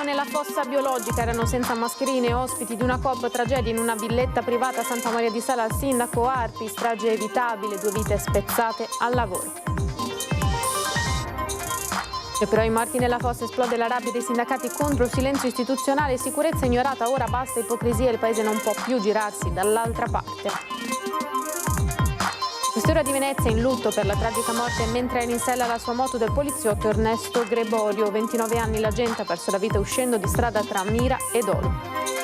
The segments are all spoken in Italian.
Vivevano nella fossa biologica, erano senza mascherine e ospiti di una COP, tragedia in una villetta privata a Santa Maria di Sala. Al sindaco Arpi, strage evitabile, 2 vite spezzate al lavoro. E però i morti nella fossa, esplode la rabbia dei sindacati contro il silenzio istituzionale, sicurezza ignorata, ora basta ipocrisia, il paese non può più girarsi dall'altra parte. Questura di Venezia in lutto per la tragica morte mentre era in sella la sua moto del poliziotto Ernesto Greborio, 29 anni, l'agente ha perso la vita uscendo di strada tra Mira e Dolo.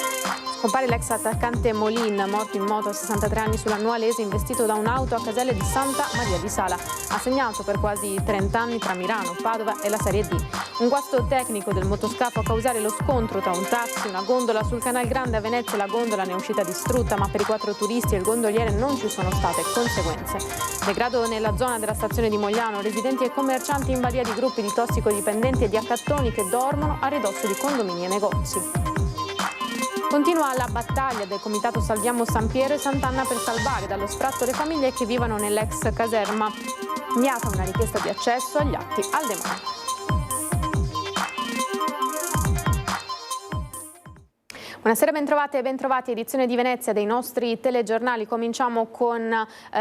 Scompare l'ex attaccante Molin, morto in moto a 63 anni sulla Nualese, investito da un'auto a Caselle di Santa Maria di Sala. Ha segnato per quasi 30 anni tra Milano, Padova e la Serie D. Un guasto tecnico del motoscafo a causare lo scontro tra un taxi e una gondola sul Canal Grande a Venezia. La gondola ne è uscita distrutta, ma per i 4 turisti e il gondoliere non ci sono state conseguenze. Degrado nella zona della stazione di Mogliano, residenti e commercianti in balia di gruppi di tossicodipendenti e di accattoni che dormono a ridosso di condomini e negozi. Continua la battaglia del comitato Salviamo San Piero e Sant'Anna per salvare dallo sfratto le famiglie che vivono nell'ex caserma. Inviata una richiesta di accesso agli atti al demanio. Buonasera, bentrovate e bentrovati, edizione di Venezia dei nostri telegiornali. Cominciamo con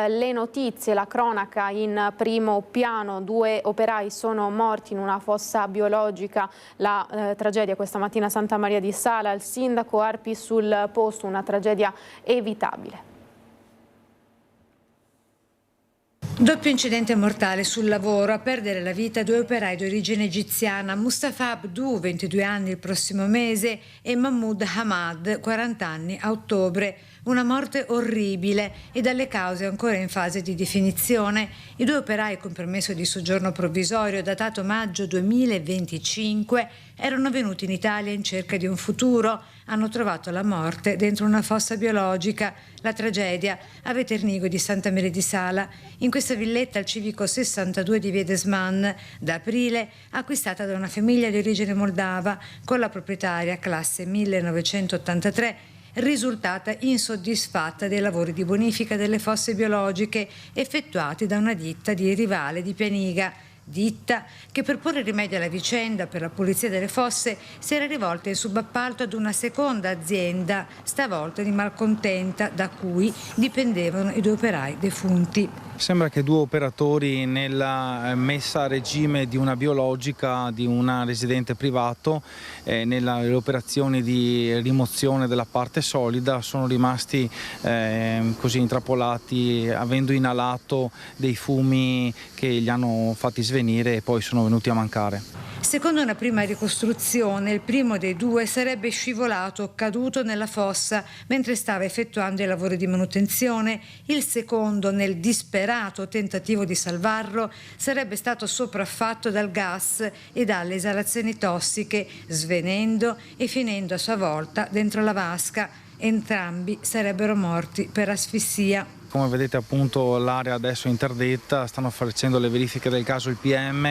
le notizie, la cronaca in primo piano. 2 operai sono morti in una fossa biologica, la tragedia questa mattina a Santa Maria di Sala, il sindaco Arpi sul posto, una tragedia evitabile. Doppio incidente mortale sul lavoro, a perdere la vita 2 operai di origine egiziana, Mustafa Abdu, 22 anni il prossimo mese, e Mahmoud Hamad, 40 anni a ottobre. Una morte orribile e dalle cause ancora in fase di definizione. I 2 operai con permesso di soggiorno provvisorio datato maggio 2025 erano venuti in Italia in cerca di un futuro. Hanno trovato la morte dentro una fossa biologica. La tragedia a Veternigo di Santa Maria di Sala, in questa villetta al civico 62 di Via Desman, da aprile acquistata da una famiglia di origine moldava con la proprietaria classe 1983, risultata insoddisfatta dei lavori di bonifica delle fosse biologiche effettuati da una ditta di rivale di Pianiga. Ditta che per porre rimedio alla vicenda per la pulizia delle fosse si era rivolta in subappalto ad una seconda azienda, stavolta di Malcontenta, da cui dipendevano i 2 operai defunti. Sembra che 2 operatori nella messa a regime di una biologica di una residente privato, nelle operazioni di rimozione della parte solida, sono rimasti così intrappolati, avendo inalato dei fumi che gli hanno fatti svenire e poi sono venuti a mancare. Secondo una prima ricostruzione, il primo dei 2 sarebbe scivolato, caduto nella fossa mentre stava effettuando i lavori di manutenzione. Il secondo, nel disperato tentativo di salvarlo, sarebbe stato sopraffatto dal gas e dalle esalazioni tossiche, svenendo e finendo a sua volta dentro la vasca. Entrambi sarebbero morti per asfissia. Come vedete appunto l'area adesso è interdetta, stanno facendo le verifiche del caso il PM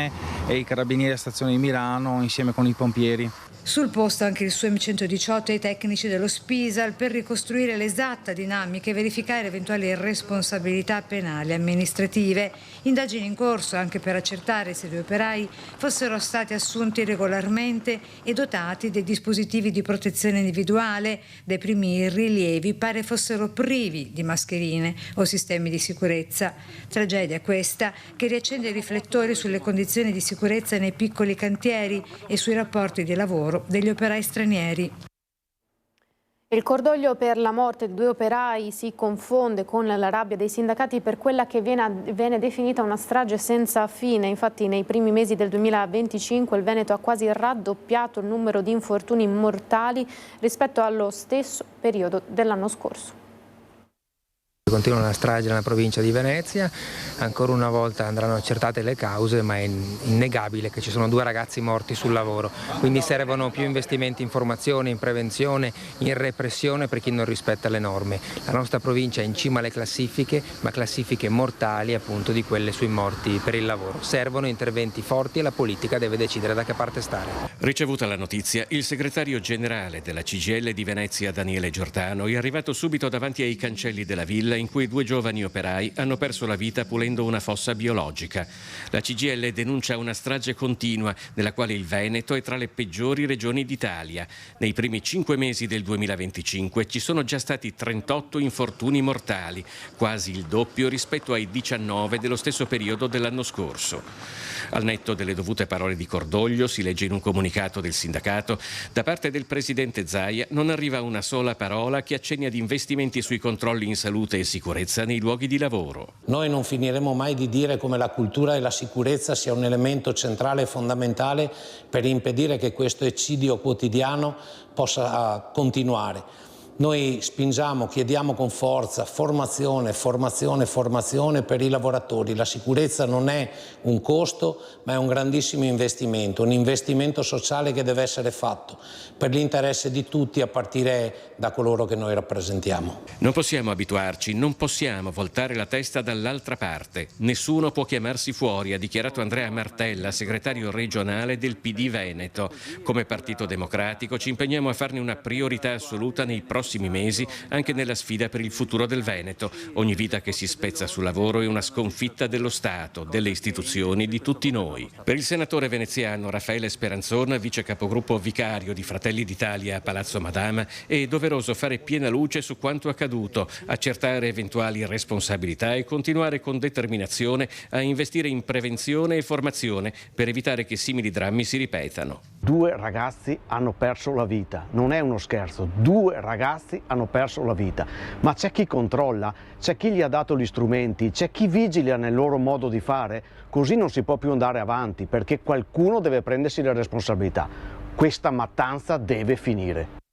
e i carabinieri a stazione di Milano insieme con i pompieri. Sul posto anche il SUEM 118 e i tecnici dello Spisal per ricostruire l'esatta dinamica e verificare eventuali responsabilità penali e amministrative. Indagini in corso anche per accertare se 2 operai fossero stati assunti regolarmente e dotati dei dispositivi di protezione individuale. Dai primi rilievi pare fossero privi di mascherine o sistemi di sicurezza. Tragedia questa che riaccende i riflettori sulle condizioni di sicurezza nei piccoli cantieri e sui rapporti di lavoro degli operai stranieri. Il cordoglio per la morte di 2 operai si confonde con la rabbia dei sindacati per quella che viene definita una strage senza fine. Infatti nei primi mesi del 2025 il Veneto ha quasi raddoppiato il numero di infortuni mortali rispetto allo stesso periodo dell'anno scorso. Continua una strage nella provincia di Venezia, ancora una volta andranno accertate le cause, ma è innegabile che ci sono 2 ragazzi morti sul lavoro, quindi servono più investimenti in formazione, in prevenzione, in repressione per chi non rispetta le norme. La nostra provincia è in cima alle classifiche, ma classifiche mortali appunto di quelle sui morti per il lavoro. Servono interventi forti e la politica deve decidere da che parte stare. Ricevuta la notizia, il segretario generale della CGIL di Venezia, Daniele Giordano, è arrivato subito davanti ai cancelli della villa in cui 2 giovani operai hanno perso la vita pulendo una fossa biologica. La CGIL denuncia una strage continua nella quale il Veneto è tra le peggiori regioni d'Italia. Nei primi 5 mesi del 2025 ci sono già stati 38 infortuni mortali, quasi il doppio rispetto ai 19 dello stesso periodo dell'anno scorso. Al netto delle dovute parole di cordoglio, si legge in un comunicato del sindacato, da parte del presidente Zaia non arriva una sola parola che accenni ad investimenti sui controlli in salute e sicurezza nei luoghi di lavoro. Noi non finiremo mai di dire come la cultura e la sicurezza sia un elemento centrale e fondamentale per impedire che questo eccidio quotidiano possa continuare. Noi spingiamo, chiediamo con forza formazione per i lavoratori. La sicurezza non è un costo, ma è un grandissimo investimento, un investimento sociale che deve essere fatto per l'interesse di tutti, a partire da coloro che noi rappresentiamo. Non possiamo abituarci, non possiamo voltare la testa dall'altra parte. Nessuno può chiamarsi fuori, ha dichiarato Andrea Martella, segretario regionale del PD Veneto. Come Partito Democratico ci impegniamo a farne una priorità assoluta nei prossimi mesi, anche nella sfida per il futuro del Veneto. Ogni vita che si spezza sul lavoro è una sconfitta dello Stato, delle istituzioni, di tutti noi. Per il senatore veneziano Raffaele Speranzon, vice capogruppo vicario di Fratelli d'Italia a Palazzo Madama, è doveroso fare piena luce su quanto accaduto, accertare eventuali responsabilità e continuare con determinazione a investire in prevenzione e formazione per evitare che simili drammi si ripetano. 2 ragazzi hanno perso la vita, non è uno scherzo, 2 ragazzi hanno perso la vita, ma c'è chi controlla, c'è chi gli ha dato gli strumenti, c'è chi vigila nel loro modo di fare, così non si può più andare avanti perché qualcuno deve prendersi le responsabilità. Questa mattanza deve finire.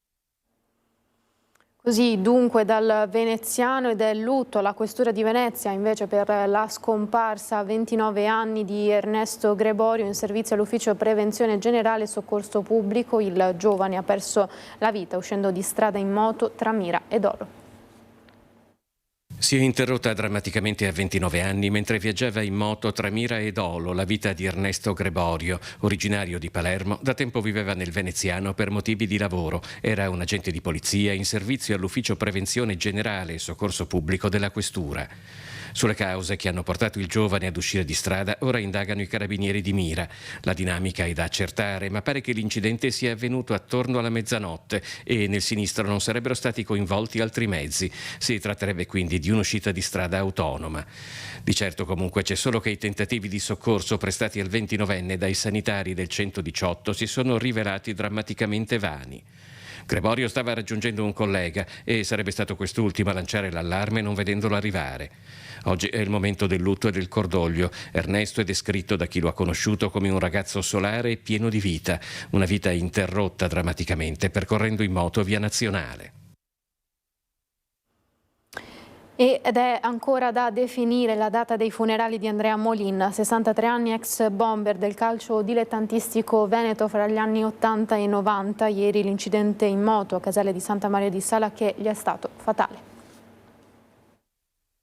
Così dunque dal veneziano e del lutto alla questura di Venezia invece per la scomparsa a 29 anni di Ernesto Greborio in servizio all'ufficio prevenzione generale e soccorso pubblico. Il giovane ha perso la vita uscendo di strada in moto tra Mira e Dolo. Si è interrotta drammaticamente a 29 anni mentre viaggiava in moto tra Mira e Dolo la vita di Ernesto Greborio, originario di Palermo. Da tempo viveva nel veneziano per motivi di lavoro. Era un agente di polizia in servizio all'ufficio prevenzione generale e soccorso pubblico della questura. Sulle cause che hanno portato il giovane ad uscire di strada ora indagano i carabinieri di Mira. La dinamica è da accertare, ma pare che l'incidente sia avvenuto attorno alla mezzanotte e nel sinistro non sarebbero stati coinvolti altri mezzi. Si tratterebbe quindi di un'uscita di strada autonoma. Di certo comunque c'è solo che i tentativi di soccorso prestati al 29enne dai sanitari del 118 si sono rivelati drammaticamente vani. Greborio stava raggiungendo un collega e sarebbe stato quest'ultimo a lanciare l'allarme non vedendolo arrivare. Oggi è il momento del lutto e del cordoglio. Ernesto è descritto da chi lo ha conosciuto come un ragazzo solare e pieno di vita, una vita interrotta drammaticamente percorrendo in moto via Nazionale. Ed è ancora da definire la data dei funerali di Andrea Molin, 63 anni, ex bomber del calcio dilettantistico veneto fra gli anni 80 e 90. Ieri l'incidente in moto a Casale di Santa Maria di Sala che gli è stato fatale.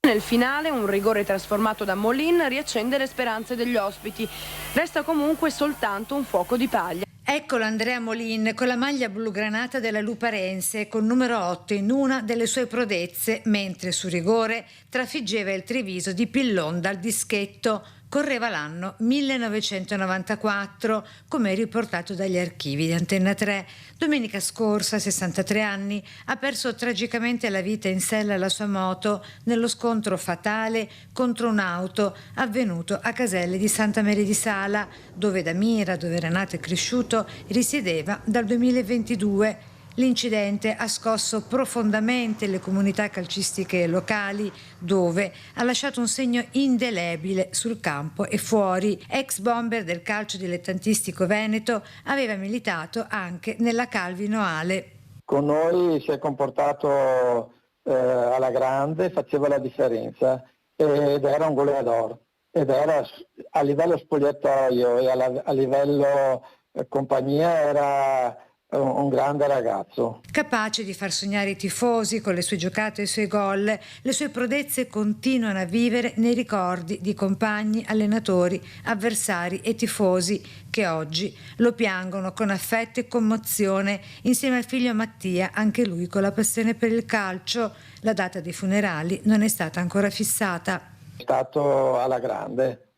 Nel finale un rigore trasformato da Molin riaccende le speranze degli ospiti. Resta comunque soltanto un fuoco di paglia. Eccolo Andrea Molin con la maglia blugranata della Luparense con numero 8 in una delle sue prodezze, mentre su rigore trafiggeva il Treviso di Pillon dal dischetto. Correva l'anno 1994, come riportato dagli archivi di Antenna 3. Domenica scorsa, 63 anni, ha perso tragicamente la vita in sella alla sua moto nello scontro fatale contro un'auto avvenuto a Caselle di Santa Maria di Sala, dove da Mira, dove era nato e cresciuto, risiedeva dal 2022. L'incidente ha scosso profondamente le comunità calcistiche locali, dove ha lasciato un segno indelebile sul campo e fuori. Ex bomber del calcio dilettantistico veneto, aveva militato anche nella Calvino Ale. Con noi si è comportato alla grande, faceva la differenza ed era un goleador. Ed era a livello spogliatoio e a livello compagnia era un grande ragazzo. Capace di far sognare i tifosi con le sue giocate e i suoi gol, le sue prodezze continuano a vivere nei ricordi di compagni, allenatori, avversari e tifosi che oggi lo piangono con affetto e commozione insieme al figlio Mattia, anche lui con la passione per il calcio. La data dei funerali non è stata ancora fissata. È stato alla grande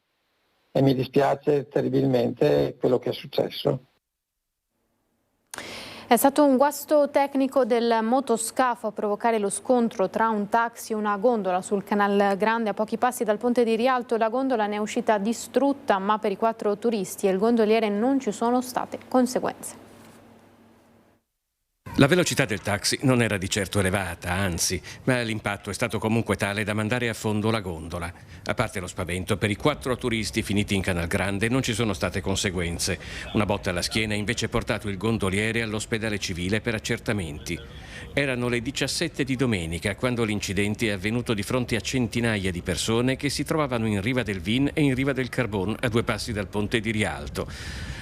e mi dispiace terribilmente quello che è successo. È stato un guasto tecnico del motoscafo a provocare lo scontro tra un taxi e una gondola sul Canal Grande a pochi passi dal ponte di Rialto. La gondola ne è uscita distrutta, ma per i 4 turisti e il gondoliere non ci sono state conseguenze. La velocità del taxi non era di certo elevata, anzi, ma l'impatto è stato comunque tale da mandare a fondo la gondola. A parte lo spavento, per i 4 turisti finiti in Canal Grande non ci sono state conseguenze. Una botta alla schiena ha invece portato il gondoliere all'ospedale civile per accertamenti. Erano le 17 di domenica quando l'incidente è avvenuto di fronte a centinaia di persone che si trovavano in riva del Vin e in riva del Carbon, a 2 passi dal ponte di Rialto.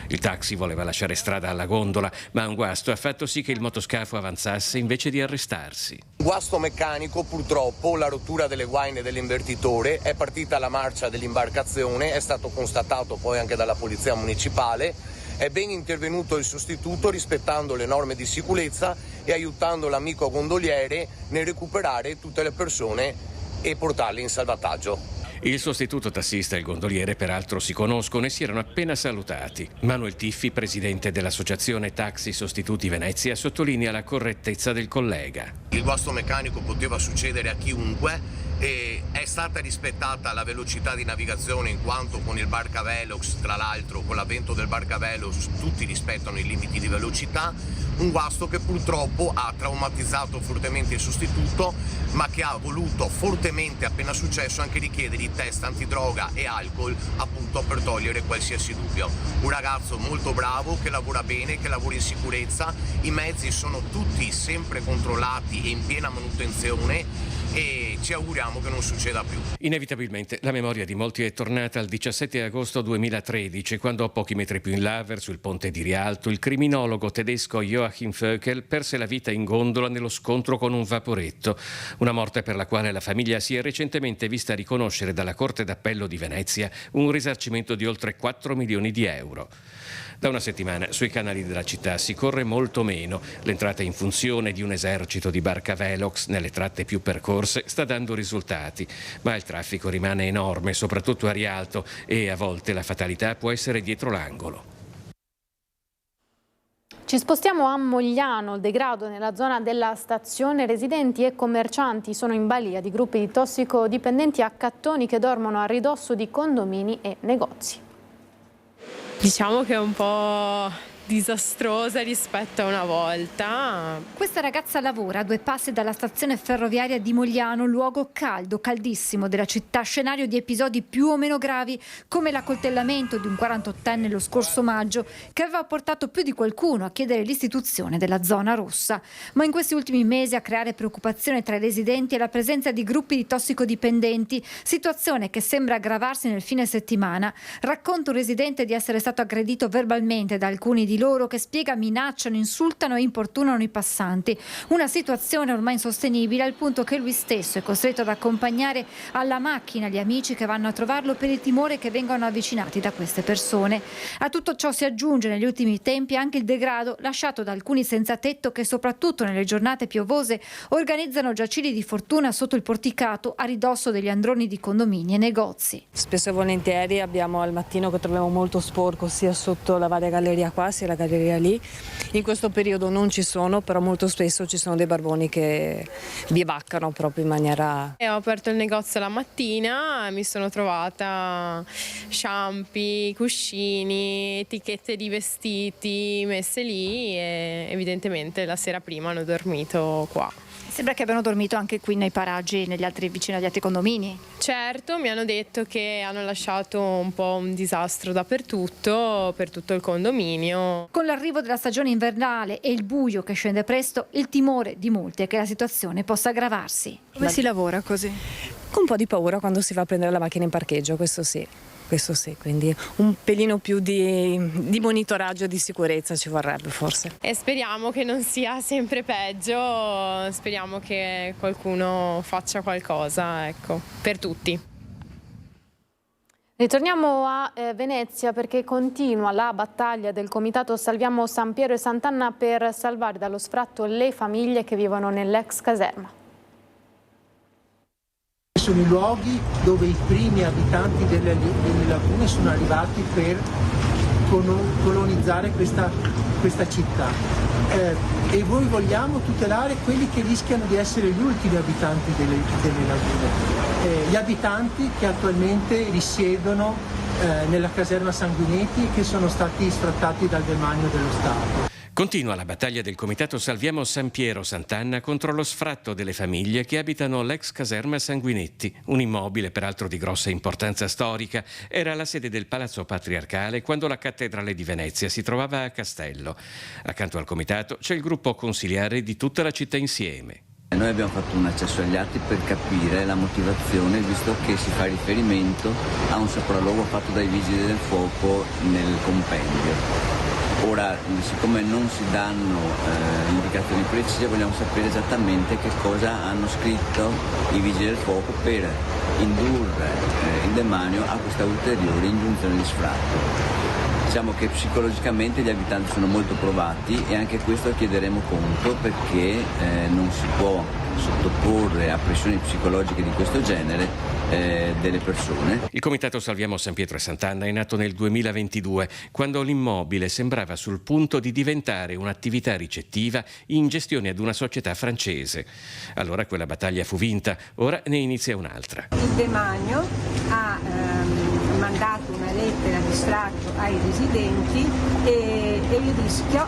Il taxi voleva lasciare strada alla gondola, ma un guasto ha fatto sì che il motoscafo avanzasse invece di arrestarsi. Guasto meccanico, purtroppo, la rottura delle guaine dell'invertitore, è partita la marcia dell'imbarcazione, è stato constatato poi anche dalla polizia municipale, è ben intervenuto il sostituto rispettando le norme di sicurezza e aiutando l'amico gondoliere nel recuperare tutte le persone e portarle in salvataggio. Il sostituto tassista e il gondoliere peraltro si conoscono e si erano appena salutati. Manuel Tiffi, presidente dell'associazione Taxi Sostituti Venezia, sottolinea la correttezza del collega. Il guasto meccanico poteva succedere a chiunque e è stata rispettata la velocità di navigazione in quanto con il Barcavelox, tra l'altro con l'avvento del Barcavelox tutti rispettano i limiti di velocità, un guasto che purtroppo ha traumatizzato fortemente il sostituto ma che ha voluto fortemente appena successo anche richiedere i test antidroga e alcol appunto per togliere qualsiasi dubbio. Un ragazzo molto bravo che lavora bene, che lavora in sicurezza, i mezzi sono tutti sempre controllati e in piena manutenzione e ci auguriamo che non succeda più. Inevitabilmente la memoria di molti è tornata al 17 agosto 2013, quando a pochi metri più in là, verso il ponte di Rialto, il criminologo tedesco Joachim Vöckel perse la vita in gondola nello scontro con un vaporetto, una morte per la quale la famiglia si è recentemente vista riconoscere dalla Corte d'Appello di Venezia un risarcimento di oltre 4 milioni di euro. Da una settimana sui canali della città si corre molto meno. L'entrata in funzione di un esercito di Barcavelox nelle tratte più percorse sta dando risultati, ma il traffico rimane enorme, soprattutto a Rialto, e a volte la fatalità può essere dietro l'angolo. Ci spostiamo a Mogliano, il degrado nella zona della stazione. Residenti e commercianti sono in balia di gruppi di tossicodipendenti accattoni che dormono a ridosso di condomini e negozi. Diciamo che è un po' disastrosa rispetto a una volta. Questa ragazza lavora a 2 passi dalla stazione ferroviaria di Mogliano, luogo caldo, caldissimo della città, scenario di episodi più o meno gravi come l'accoltellamento di un 48enne lo scorso maggio che aveva portato più di qualcuno a chiedere l'istituzione della zona rossa. Ma in questi ultimi mesi a creare preoccupazione tra i residenti è la presenza di gruppi di tossicodipendenti, situazione che sembra aggravarsi nel fine settimana. Racconta un residente di essere stato aggredito verbalmente da alcuni di loro che spiega minacciano, insultano e importunano i passanti. Una situazione ormai insostenibile al punto che lui stesso è costretto ad accompagnare alla macchina gli amici che vanno a trovarlo per il timore che vengano avvicinati da queste persone. A tutto ciò si aggiunge negli ultimi tempi anche il degrado lasciato da alcuni senza tetto che soprattutto nelle giornate piovose organizzano giacili di fortuna sotto il porticato a ridosso degli androni di condomini e negozi. Spesso e volentieri abbiamo al mattino che troviamo molto sporco sia sotto la varia galleria qua sia la galleria lì. In questo periodo non ci sono, però molto spesso ci sono dei barboni che bivaccano proprio in maniera... Ho aperto il negozio la mattina, mi sono trovata sciampi, cuscini, etichette di vestiti messe lì e evidentemente la sera prima hanno dormito qua. Sembra che abbiano dormito anche qui nei paraggi, vicino agli altri condomini. Certo, mi hanno detto che hanno lasciato un po' un disastro dappertutto, per tutto il condominio. Con l'arrivo della stagione invernale e il buio che scende presto, il timore di molti è che la situazione possa aggravarsi. Come si lavora così? Con un po' di paura quando si va a prendere la macchina in parcheggio, questo sì. questo sì, quindi un pelino più di monitoraggio e di sicurezza ci vorrebbe forse. E speriamo che non sia sempre peggio, speriamo che qualcuno faccia qualcosa, ecco, per tutti. Ritorniamo a Venezia perché continua la battaglia del comitato Salviamo San Piero e Sant'Anna per salvare dallo sfratto le famiglie che vivono nell'ex caserma. Sono i luoghi dove i primi abitanti delle lagune sono arrivati per colonizzare questa città. E noi vogliamo tutelare quelli che rischiano di essere gli ultimi abitanti delle lagune, gli abitanti che attualmente risiedono nella caserma Sanguinetti e che sono stati sfrattati dal demanio dello Stato. Continua la battaglia del comitato Salviamo San Piero Sant'Anna contro lo sfratto delle famiglie che abitano l'ex caserma Sanguinetti, un immobile peraltro di grossa importanza storica. Era la sede del Palazzo Patriarcale quando la cattedrale di Venezia si trovava a Castello. Accanto al comitato c'è il gruppo consiliare di tutta la città insieme. Noi abbiamo fatto un accesso agli atti per capire la motivazione, visto che si fa riferimento a un sopralluogo fatto dai vigili del fuoco nel compendio. Ora, siccome non si danno indicazioni precise, vogliamo sapere esattamente che cosa hanno scritto i vigili del fuoco per indurre il demanio a questa ulteriore ingiunzione di sfratto. Diciamo che psicologicamente gli abitanti sono molto provati e anche questo chiederemo conto, perché non si può sottoporre a pressioni psicologiche di questo genere delle persone. Il comitato Salviamo San Pietro e Sant'Anna è nato nel 2022, quando l'immobile sembrava sul punto di diventare un'attività ricettiva in gestione ad una società francese. Allora quella battaglia fu vinta, ora ne inizia un'altra. Il demanio ha mandato una lettera di sfratto ai residenti e il rischio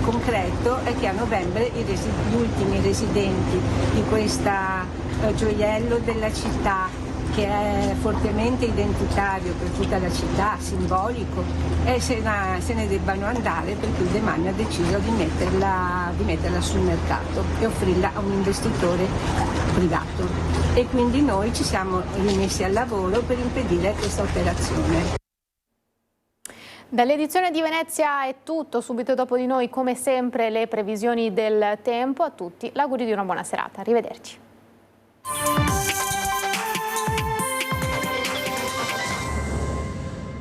concreto è che a novembre gli ultimi residenti di questa gioiello della città, che è fortemente identitario per tutta la città, simbolico, e se ne debbano andare perché il demanio ha deciso di metterla sul mercato e offrirla a un investitore privato. E quindi noi ci siamo rimessi al lavoro per impedire questa operazione. Dall'edizione di Venezia è tutto, subito dopo di noi come sempre le previsioni del tempo. A tutti l'augurio di una buona serata, arrivederci.